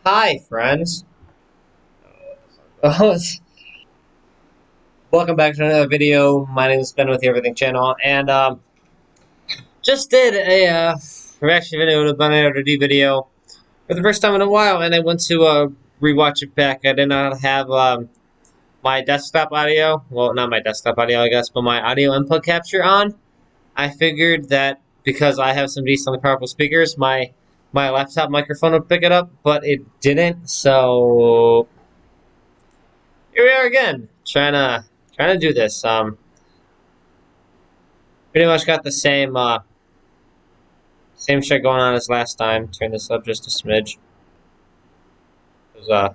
Hi, friends. Welcome back to another video. My name is Ben with the Everything Channel, and just did a reaction video to the Banana D video for the first time in a while, and I went to rewatch it back. I did not have my desktop audio. Well, not my desktop audio, I guess, but my audio input capture on. I figured that because I have some decently powerful speakers, my laptop microphone would pick it up, but it didn't. So here we are again, trying to do this. Pretty much got the same shit going on as last time. Turn this up just a smidge. 'Cause, I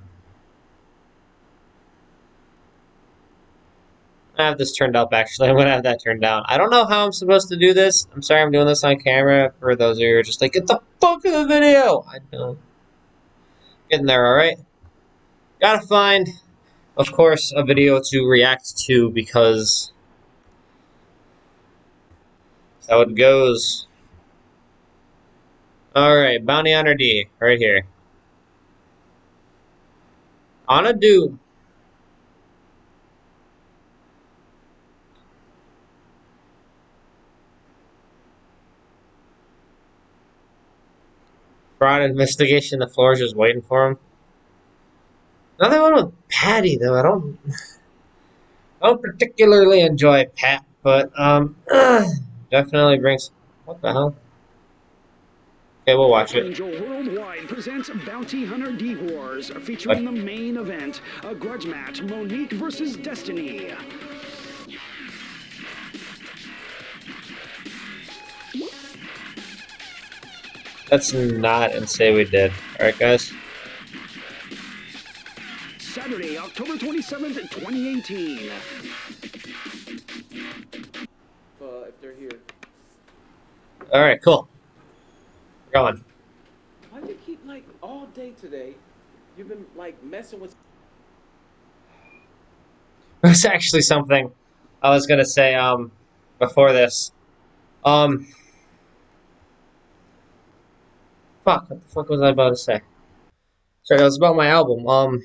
have this turned up actually. I'm gonna have that turned down. I don't know how I'm supposed to do this. I'm sorry I'm doing this on camera. For those of you who are just like, get the fuck of the video. I know. Getting there, alright? Gotta find, of course, a video to react to because that's how it goes. Alright, Bounty Hunter D, right here. On a do. Fraud investigation, the floor is just waiting for him. Another one with Patty, though. I don't particularly enjoy Pat, but definitely brings. What the hell? Okay, we'll watch it. Angel Worldwide presents Bounty Hunter D-Wars, What? featuring the main event, a grudge match, Monique versus Destiny. Let's not and say we did. Alright, guys? Saturday, October 27th, 2018. If they're here. Alright, cool. We're going. Why do you keep like all day today? You've been like messing with. There's actually something I was gonna say, before this. Fuck, what the fuck was I about to say? Sorry, that was about my album. I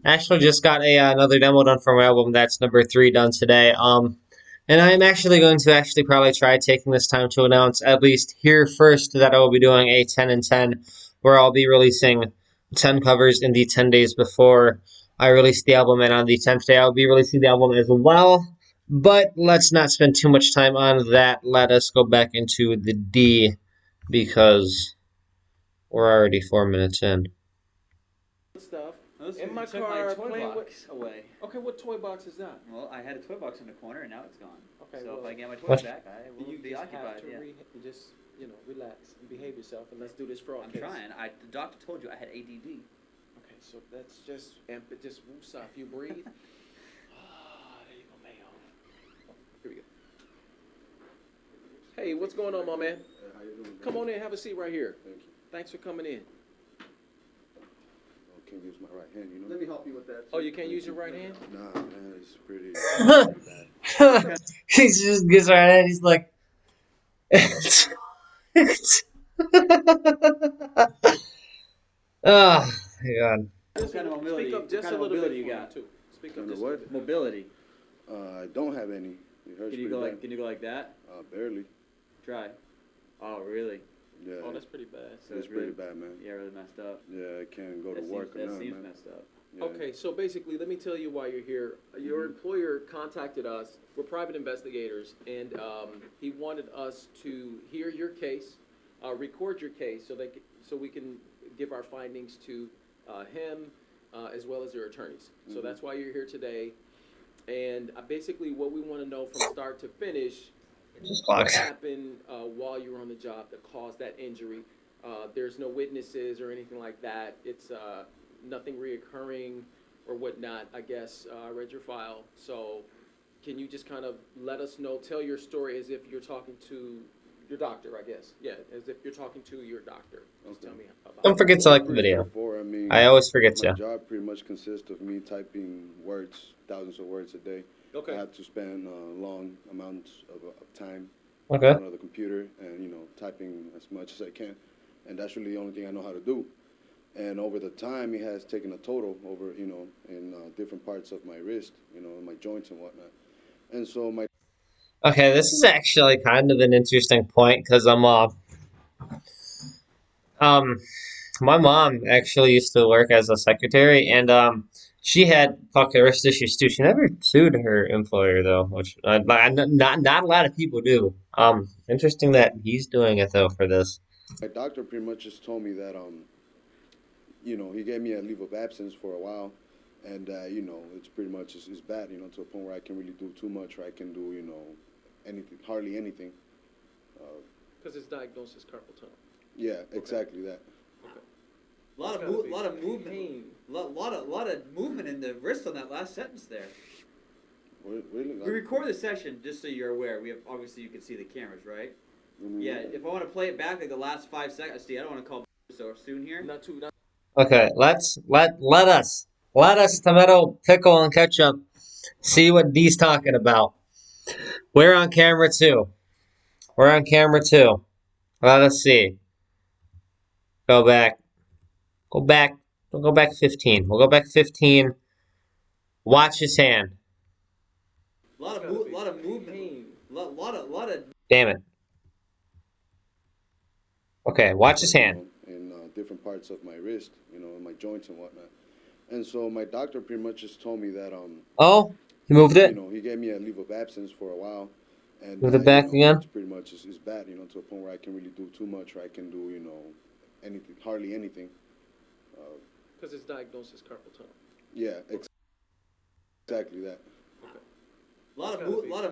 actually just got another demo done for my album. That's number 3 done today. And I'm actually going to probably try taking this time to announce at least here first that I will be doing a 10 and 10, where I'll be releasing 10 covers in the 10 days before I release the album, and on the 10th day I'll be releasing the album as well. But let's not spend too much time on that. Let us go back into the D because we're already 4 minutes in. Stuff Those in my took car my toy playing box away. Okay, what toy box is that? Well, I had a toy box in the corner and now it's gone. Okay, so well, if I get my toys What? back, I will You be just occupied. have to Yeah. just relax and behave yourself, and let's do this fraud I'm case. trying. The doctor told you I had ADD. Okay, so that's just just woosah. If you breathe. There you go, Mayo. Here we go. Hey, what's going on, my man? How you doing? Come on in, have a seat right here. Thank you. Thanks for coming in. I can't use my right hand, you know? Let me help you with that. Oh, you can't use your right hand? Nah, man, it's pretty bad. He just gets right at it. He's like, oh, God. What kind of mobility? Speak up What just kind a of little mobility bit you for me, got? too. Speak up Kind of just a what? little bit. Mobility. I don't have any. It hurts Can you pretty go bad. like? Can you go like that? Barely. Try. Oh, really? Yeah. Oh, that's pretty bad. So it's really- pretty bad, man. Yeah, really messed up. Yeah, I can't go to That work seems, or that nothing, seems man. messed up. Yeah. Okay, so basically, let me tell you why you're here. Your employer contacted us. We're private investigators, and he wanted us to hear your case, record your case, so we can give our findings to him as well as your attorneys. So that's why you're here today. And basically, what we want to know from start to finish, Just what clocks. happened while you were on the job that caused that injury. There's no witnesses or anything like that. It's nothing reoccurring or whatnot, I guess. I read your file. So can you just kind of let us know, tell your story as if you're talking to your doctor, I guess. Yeah, as if you're talking to your doctor. Just Okay. tell me about Don't it. forget to like the Pretty video. straightforward. I mean, I always forget my to. job pretty much consists of me typing words, thousands of words a day. I Okay. have to spend long amounts of time Okay. in front of the computer and, typing as much as I can. And that's really the only thing I know how to do. And over the time, it has taken a total over, in different parts of my wrist, my joints and whatnot. And so my Okay, this is actually kind of an interesting point because um, my mom actually used to work as a secretary, and she had fucking wrist issues too. She never sued her employer though, which not a lot of people do. Interesting that he's doing it though for this. my doctor pretty much just told me that, he gave me a leave of absence for a while. And, it's pretty much, it's bad, to a point where I can't really do too much, or I can do, anything, hardly anything. Because it's diagnosed as carpal tunnel. Yeah, exactly that. A lot It's of gotta be lot of movement, pain. lot of movement in the wrist on that last sentence there. Really? We record the session just so you're aware. We have obviously you can see the cameras, right? Mhm. Yeah. If I want to play it back like the last 5 seconds, see, I don't want to call so soon here. Not too. Okay, let us tomato pickle and ketchup see what D's talking about. We're on camera too. We're on camera too. Let us see. Go back. Go back. We'll go back 15. We'll go back 15. Watch his hand. Lot It's gotta be of movement. pain. Lot of. Damn it. Okay, watch his hand. In different parts of my wrist, my joints and whatnot. And so my doctor pretty much just told me that, Oh, he moved it. he gave me a leave of absence for a while. And, Move it back again. it's pretty much, it's bad, to a point where I can't really do too much, or I can do, anything, hardly anything. Because it's diagnosed as carpal tunnel. Yeah, exactly that. Lot of.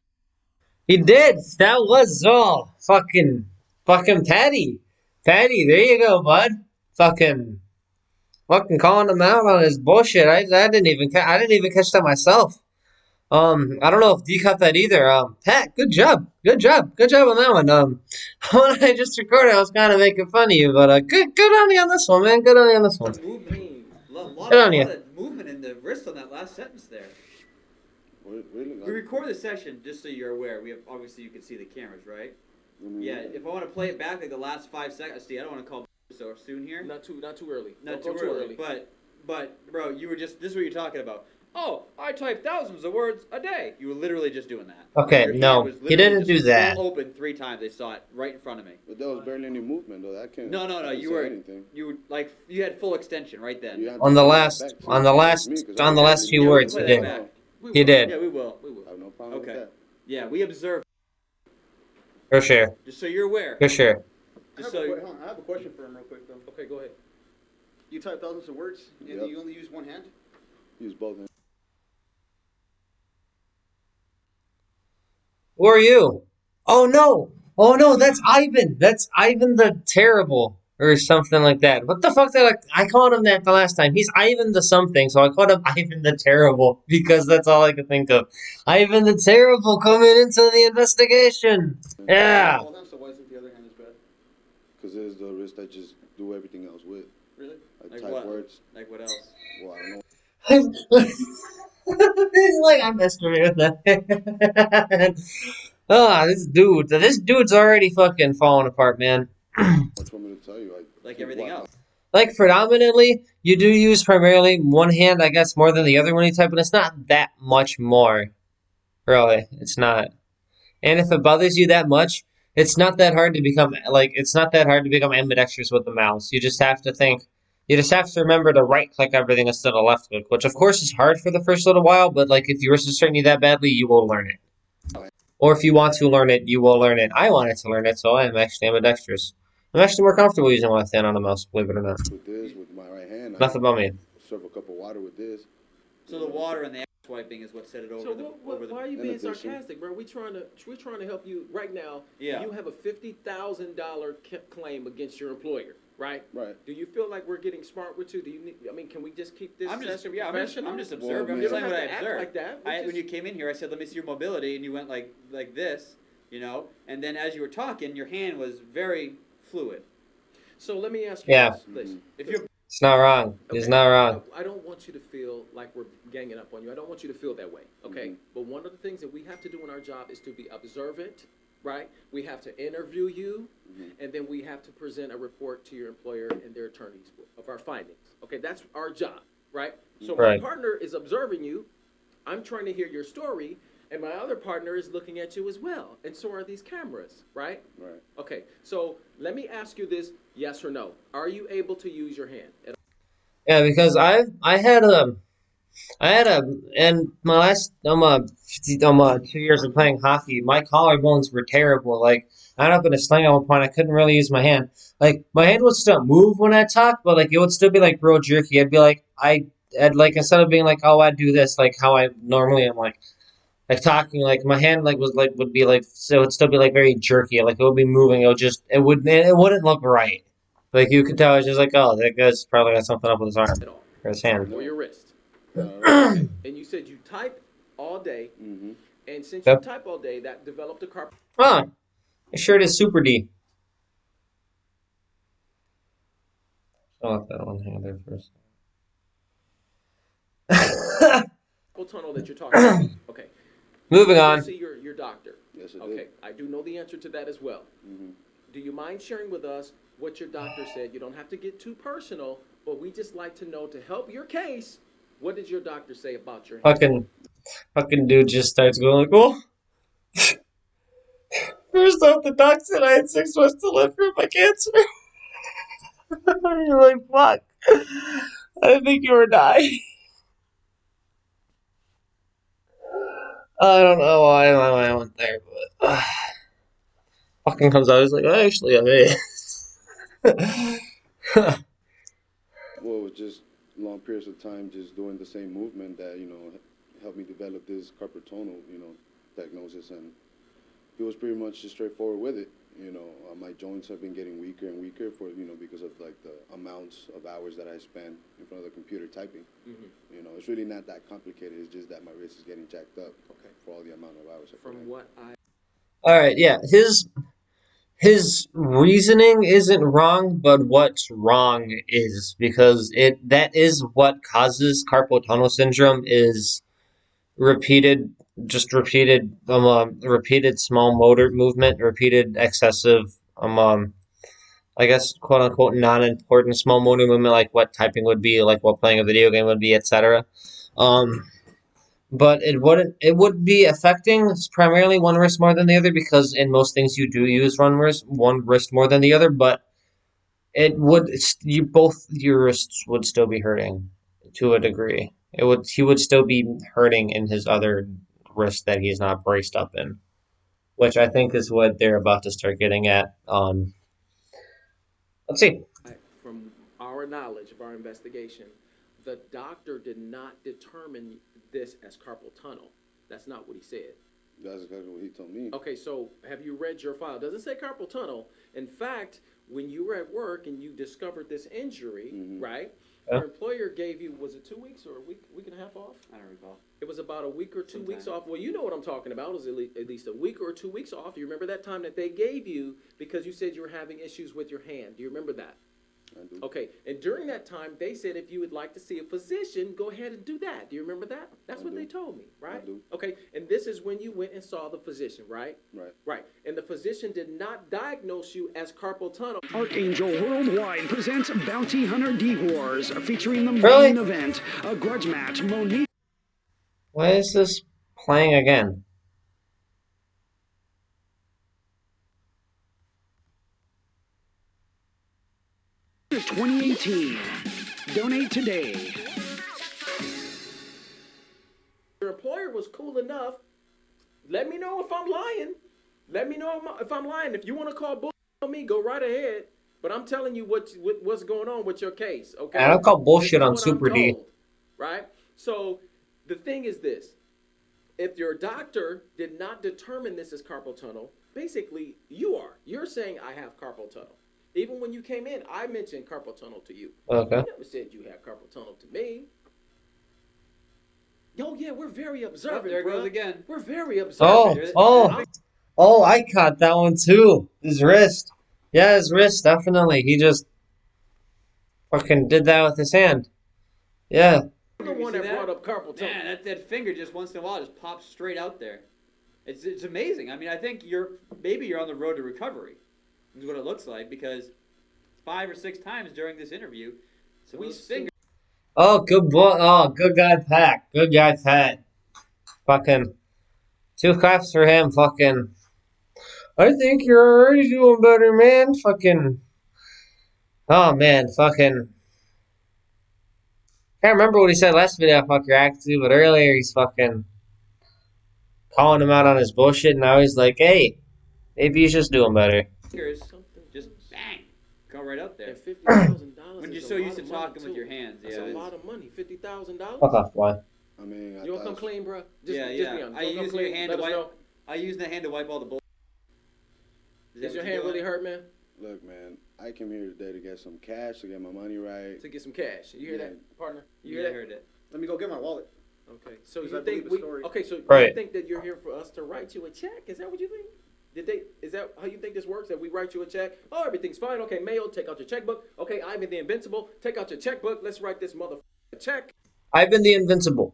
He did. That was all fucking Patty. Patty, there you go, bud. Fucking calling him out on his bullshit. I didn't even I didn't even catch that myself. I don't know if D caught that either. Pat, good job on that one. When I just recorded, I was kind of making fun of you, but good on you on this one, man. Good on you on this one. Movement. Good on you. Lot of movement in the wrist on that last sentence there. Really? We record the session just so you're aware. We have obviously you can see the cameras, right? Mhm. Yeah. If I want to play it back like the last 5 seconds, see, I don't want to call so soon here. Not too early. Not Don't too go early. But bro, you were just this is what you're talking about. Oh, I type thousands of words a day. You were literally just doing that. Okay, Your hand no, was he literally didn't just do that. full open 3 times. They saw it right in front of me. But there was barely any movement, though. That can't. No, I can't you say were anything. you were like you had full extension right then. You have to On the play that last- back to on the me, last- 'cause on I the was last really few Yeah, good words, at he it. did. back. We He will. did. Yeah, we will. I have no problem Okay. with that. Yeah, we observed. For sure. Just so you're aware. For sure. Just so Hold on, I have a question for him real quick though. Okay, go ahead. You type thousands of words and Yep. you only use one hand? Use both hands. Who are you? Oh no, that's Ivan. That's Ivan the Terrible. Or something like that. What the fuck did I called him that the last time? He's Ivan the something, so I called him Ivan the Terrible because that's all I could think of. Ivan the Terrible coming into the investigation. Yeah. Hold on, so why isn't the other hand as bad? Because it is the wrist I just do everything else with. Really? I Like type what? words. like what else? Well, I don't know. He's like, I messed with that. Ah, this dude's already fucking falling apart, man. What you want me to tell you? Like keep everything watching. else. Like predominantly, you do use primarily one hand, I guess, more than the other when you type, but it's not that much more. Really, it's not. And if it bothers you that much, it's not that hard to become ambidextrous with the mouse. You just have to think. You just have to remember to right click everything instead of left click, which of course is hard for the first little while, but like if you wish to straighten you that badly, you will learn it. Or if you want to learn it, you will learn it. I wanted to learn it, so I am actually ambidextrous. I'm actually more comfortable using my left hand on the mouse, believe it or not. With this, with my right hand, Nothing about me. serve a cup of water with this. So the water and the ass wiping is what set it over So the what, over the. why are you in being addition- sarcastic, bro? We're trying to help you right now. Yeah. You have a $50,000 claim against your employer, right? Right. Do you feel like we're getting smart with you? Do you need? I mean, can we just keep this I'm just session yeah. professional? I'm just Well, observing. I'm man. You just don't saying have what I to act observed. like that. We When just- you came in here, I said, "Let me see your mobility," and you went like this, you know. And then as you were talking, your hand was very fluid. So let me ask you Yeah. this. Listen, If you're It's not wrong. It's okay, not wrong. I don't want you to feel like we're ganging up on you. I don't want you to feel that way, okay? Mhm. But one of the things that we have to do in our job is to be observant right? We have to interview you, and then we have to present a report to your employer and their attorneys of our findings. Okay, that's our job, right? So my Right. partner is observing you. I'm trying to hear your story, and my other partner is looking at you as well. And so are these cameras, right? Right. Okay, so let me ask you this, yes or no. Are you able to use your hand? Yeah, because I had and my last 2 years of playing hockey, my collarbones were terrible. Like I ended up in a sling at one point. I couldn't really use my hand. Like my hand would still move when I talked, but like it would still be like real jerky. I'd be like I'd like instead of being like, oh, I'd do this like how I normally am, like talking, like my hand like was like would be like, so it'd still be like very jerky. Like it would be moving. It wouldn't look right. Like you could tell it's just like, oh, that guy's probably got something up with his arm At all? or his hand. Or your wrist? Right. And you said you type all day, Mm-hmm. and since Yep. you type all day, that developed a carpal Huh. It sure is Super D. I'll let that one hang there for a second. tunnel that you're talking about. Okay. Moving You on. see your doctor. Yes, it Okay, did. I do know the answer to that as well. Mm-hmm. Do you mind sharing with us what your doctor said? You don't have to get too personal, but we just like to know to help your case. What did your doctor say about your hand? Fucking dude just starts going like, oh. First off, the doc said I had 6 months to live for my cancer. You're like, fuck. I didn't think you were dying. I don't know why I went there, but fucking comes out. He's like, actually, I'm it. Well, it was just long periods of time just doing the same movement that, helped me develop this carpal tunnel, diagnosis. And he was pretty much just straightforward with it. My joints have been getting weaker and weaker because of like the amounts of hours that I spend in front of the computer typing. Mhm. It's really not that complicated. It's just that my wrist is getting jacked up Okay. for all the amount of hours I put From in. what I All right, yeah. His reasoning isn't wrong, but what's wrong is because that is what causes carpal tunnel syndrome is repeated repeated small motor movement, repeated excessive I guess quote unquote non-important small motor movement, like what typing would be, like what playing a video game would be, etc. Um, but it would be affecting primarily one wrist more than the other because in most things you do use one wrist more than the other, but it would you both your wrists would still be hurting to a degree. He would still be hurting in his other wrist that he's not braced up in, which I think is what they're about to start getting at. Let's see. from our knowledge of our investigation, the doctor did not determine this as carpal tunnel. That's not what he said. That's exactly what he told me. Okay, so have you read your file? It doesn't say carpal tunnel. In fact, when you were at work and you discovered this injury, right? Yeah. Your employer gave you, was it 2 weeks or a week and a half off? I don't recall. It was about a week or 2 weeks Sometime. off. Well, you know what I'm talking about. It was at least a week or 2 weeks off. Do you remember that time that they gave you because you said you were having issues with your hand? Do you remember that? I do. Okay, and during that time, they said if you would like to see a physician, go ahead and do that. Do you remember that? That's I what do. they told me, right? I do. Okay, and this is when you went and saw the physician, right? Right. Right, and the physician did not diagnose you as carpal tunnel. Archangel Worldwide presents Bounty Hunter D-Wars, featuring the Really? main event, a grudge match, Monique Why is this playing again? versus 2018. Donate today. Your employer was cool enough. Let me know if I'm lying. Let me know if I'm lying. If you want to call bull on me, go right ahead. But I'm telling you what's going on with your case, okay? I don't call bullshit This is on what Super I'm D. told, right? So the thing is this. If your doctor did not determine this as carpal tunnel, basically you are. You're saying I have carpal tunnel. Even when you came in, I mentioned carpal tunnel to you. Okay. You never said you had carpal tunnel to me. Yo, yeah, we're very observant. Oh, there it goes bruh. again. We're very Oh, observant. oh, I caught that one too. His wrist. Yeah, his wrist, definitely. He just fucking did that with his hand. Yeah. I'm the You one see that brought up carpal tunnel. Man, that finger just once in a while just pops straight out there. It's amazing. I mean, I think you're on the road to recovery. Is what it looks like, because 5 or 6 times during this interview, so We those see- fingers. Oh, good boy. Oh, good guy, Pat. Good guy, Pat. Fucking 2 claps for him. Fucking. I think you're already doing better, man. Fucking. Oh man, fucking. Can't remember what he said last video. Fuck your attitude, but earlier he's fucking calling him out on his bullshit, and now he's like, "Hey, maybe he's just doing better." Just bang, go right up there. And $50,000. When you're is so a used lot to of money, talking with too. your hands, That's yeah. a it's- lot of money. $50,000. Fuck off, boy. I mean, I You want to come thought- clean, bro? Yeah, Just yeah. be honest. I You wanna come use your clean? hand Let to us wipe. know. I use the hand to wipe all the bull. Is your hand really hurt, man? Look, man, I came here today to get some cash, to get my money right. To get some cash. You hear Yeah. that, partner? You You hear that? heard it. Let me go get my wallet. Okay. So 'Cause you I think believe we? the story. Okay. So you Right. think that you're here for us to write you a check? Is that what you think? Is that how you think this works? That we write you a check? Oh, everything's fine. Okay, Mayo, take out your checkbook. Okay, Ivan the Invincible, take out your checkbook. Let's write this motherfucker check. Ivan the Invincible.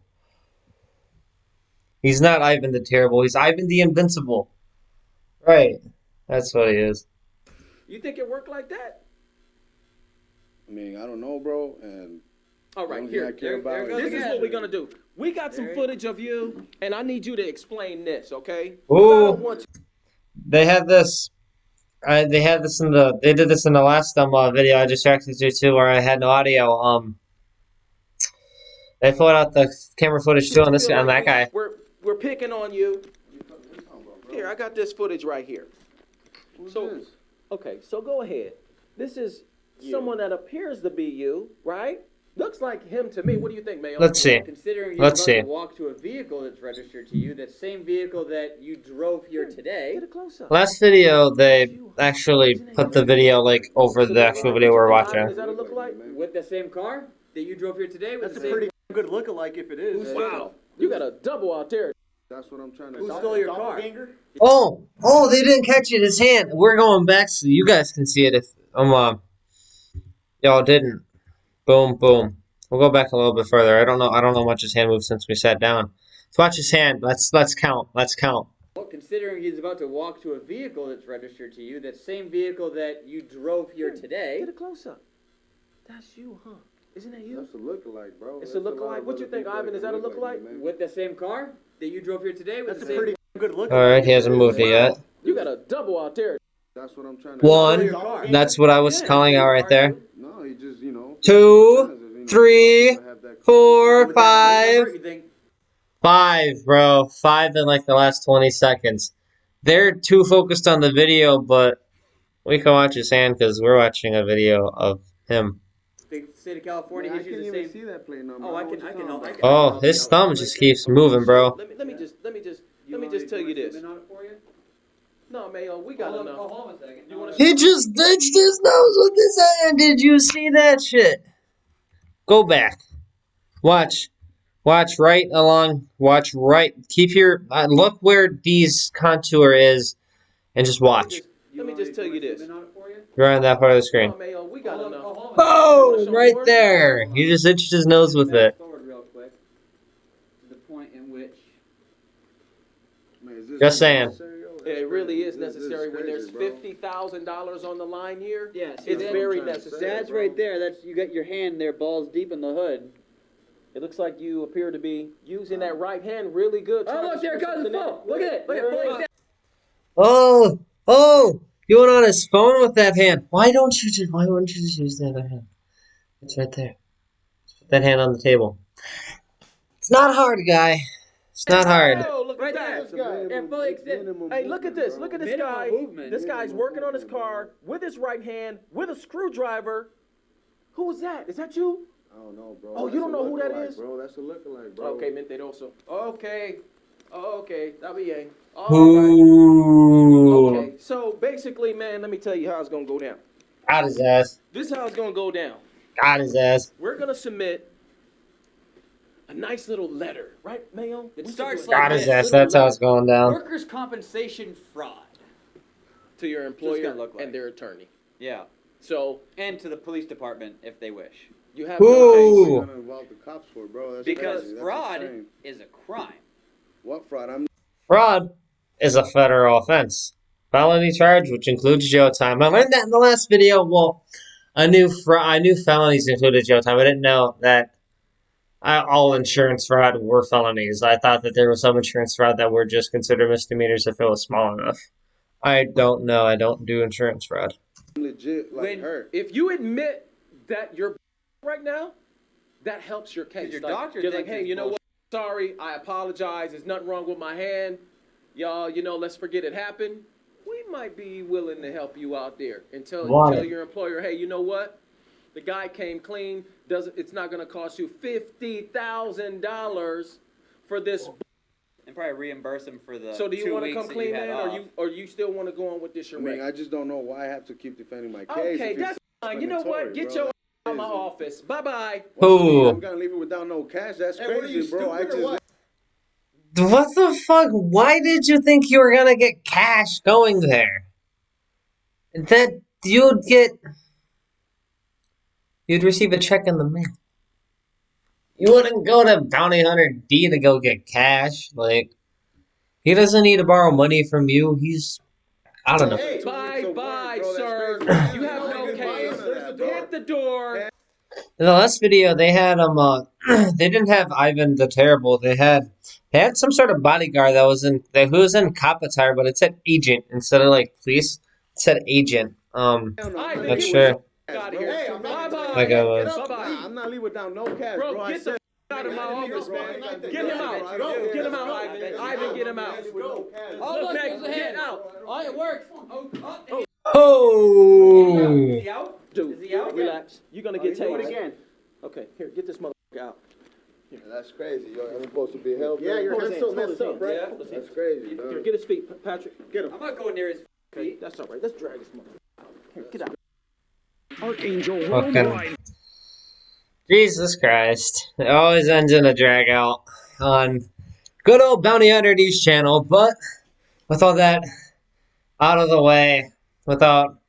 He's not Ivan the Terrible. He's Ivan the Invincible. Right. That's what he is. You think it worked like that? I mean, I don't know, bro, and All the right, only thing I here. care about there is This is Yeah. what we're gonna do. We got some There- footage of you, and I need you to explain this, okay? 'Cause I don't Ooh. want They had this. They had this in the. They did this in the last video I just reacted to too, where I had no audio. They pulled out the camera footage too on this feel on like that guy. We're picking on you. Here, I got this footage right here. Who's So- this? Okay, so go ahead. This is someone that appears to be you, right? Looks like him to me. What do you think, Mayo? Let's see. Considering you're Let's about see. to walk to a vehicle that's registered to you, that same vehicle that you drove here today. Get a close up. Last video, they actually put the video like over the actual video we're Is watching. that a lookalike? With the same car that you drove here today? With That's a the same. pretty good lookalike if it is. Wow, you got a double out there. That's what I'm trying to Who say. stole your car? Doppelganger? Oh, they didn't catch it. His hand. We're going back so you guys can see it if y'all didn't. Boom, boom. We'll go back a little bit further. I don't know much his hand moved since we sat down. Let's watch his hand. Let's count. Let's count. Well, considering he's about to walk to a vehicle that's registered to you, that same vehicle that you drove here today. Get a close up. That's you, huh? Isn't that you? That's a lookalike, bro. It's a There's lot lookalike. of What you other think, people Ivan? Is that a look like lookalike? me, man. With the same car that you drove here today? With That's the a same. pretty good lookalike. All right, he hasn't moved it yet. You got a double out there. That's what I'm trying to One. Your car. That's what I was Yeah, calling out right there. No, he just, you know. 2, 3, 4, With that 5. number, you think 5, bro. 5 in like the last 20 seconds. They're too focused on the video, but we can watch his hand because we're watching a video of him. the state of California I gives can't you the even same. see that plate number. Oh, I know can- what I you're can help- talking I can- about. Oh, his thumb just keeps moving, bro. Let me just want me tell you this. zoom in on it for you? No, Mayo, we got Hold on, enough. hold on a second. You wanna- He just ditched his nose with his hand. Did you see that shit? Go back. Watch. Watch right along. Watch right. Keep your look where D's contour is, and just watch. Let me just tell you this. Zoom in on it for you? You're on that part of the screen. No, Mayo, we got Hold on, enough. hold on. Boom! Right there. He just itched his nose with it. Fast forward real quick to the point in which. Man, is this Just saying. necessary, yo? It really is This necessary when there's crazy, bro. $50,000 on the line here. Yeah, see, It's that's very what I'm trying to say. necessary. That's right there. That's you got your hand there, balls deep in the hood. It looks like you appear to be using that right hand really good. Oh, trying to look, there it screw goes the something in. phone. Look at it. Look at it. Oh! He went on his phone with that hand. Why wouldn't you just use the other hand? It's right there. Just put that hand on the table. It's not hard, guy. It's not hard. Oh, look Right at there. that. It's a minimum- Yeah, fully it's exist. minimum Hey, look at this. movement, Look at bro. this Minimal guy. movement. This guy's Minimal working on his movement, car with his right hand with a screwdriver. Who was that? Is that you? I don't know, bro. Oh, you That's don't a know who that lookalike, is? Bro, that's a lookalike, bro. Okay, mentiroso. Okay. Okay, está bien. Ooh. Okay, so basically, man, let me tell you how it's gonna go down. Got his ass. This is how it's gonna go down. Got his ass. We're gonna submit a nice little letter, right, Mayo? It We should starts do Got a his nice ass. little That's how letter it's going down. Workers' compensation fraud. to your gonna employer look like. and their attorney. Yeah, So and to the police department if they wish. you have Ooh. You're gonna involve the cops for, bro. That's Because crazy. That's fraud insane. is a crime. What fraud? I'm Fraud. is a federal offense. Felony charge, which includes jail time. I learned that in the last video. Well, I knew felonies included jail time. I didn't know that all insurance fraud were felonies. I thought that there was some insurance fraud that were just considered misdemeanors if it was small enough. I don't know. I don't do insurance fraud. Legit, like When, her. if you admit that you're right now, that helps your case. Your Like, doctor you're like, thinks hey, it's you know what? Sorry, I apologize. There's nothing wrong with my hand. Y'all, let's forget it happened. We might be willing to help you out there and tell your employer, hey, you know what? The guy came clean. It's not going to cost you $50,000 for this. And probably reimburse him for the So do you 2 want to weeks come that clean, you had man, off. or you still want to go on with this I charade? mean, I just don't know why I have to keep defending my case. Okay, if it's that's fine. You know what? discriminatory, Get bro. your out of my office. Bye bye. What you mean? Who? I'm gonna leave it without no cash. That's Hey, what are crazy, you, bro. I stupid or just what? What the fuck? Why did you think you were gonna get cash going there? That you'd receive a check in the mail. You wouldn't go to Bounty Hunter D to go get cash. Like, he doesn't need to borrow money from you. I don't know. Hey, Bye so bye, bro, that's sir. crazy. You have no case. Hit the door. In the last video, they had they didn't have Ivan the Terrible. They had some sort of bodyguard who was in cop attire, but it said agent instead of like police. It said agent. Ivan, Not get sure. the out of here. Hey, I'm Bye not- bye. Like I was. Bye bye. Nah, I'm not leaving without no cash, Bro, bro. I get the said, out of my office, man. Get him out. Go. Get him out, Ivan. Ivan, get him out. Look, man, get out. Oh, it works. Oh! Is he out? Dude, Is he out? relax. You're gonna get Do it tased. again. Okay, here, get this motherfucker out. That's crazy. Yo, I'm supposed to be held. Yeah, your Hold hand's his still hands, messed hold up, his right? hands. Hold his That's hands. crazy, Here, dog. get his feet, Patrick. Get him. I'm not going near his Okay, feet. that's all right. Let's drag this motherfucker out. Here, get out. Archangel Fucking- Worldwide. Jesus Christ. It always ends in a drag out on good old Bounty Hunter D's channel, but with all that out of the way, without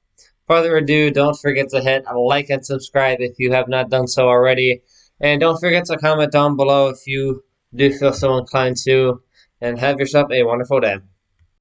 further ado, don't forget to hit like and subscribe if you have not done so already. And don't forget to comment down below if you do feel so inclined to. And have yourself a wonderful day.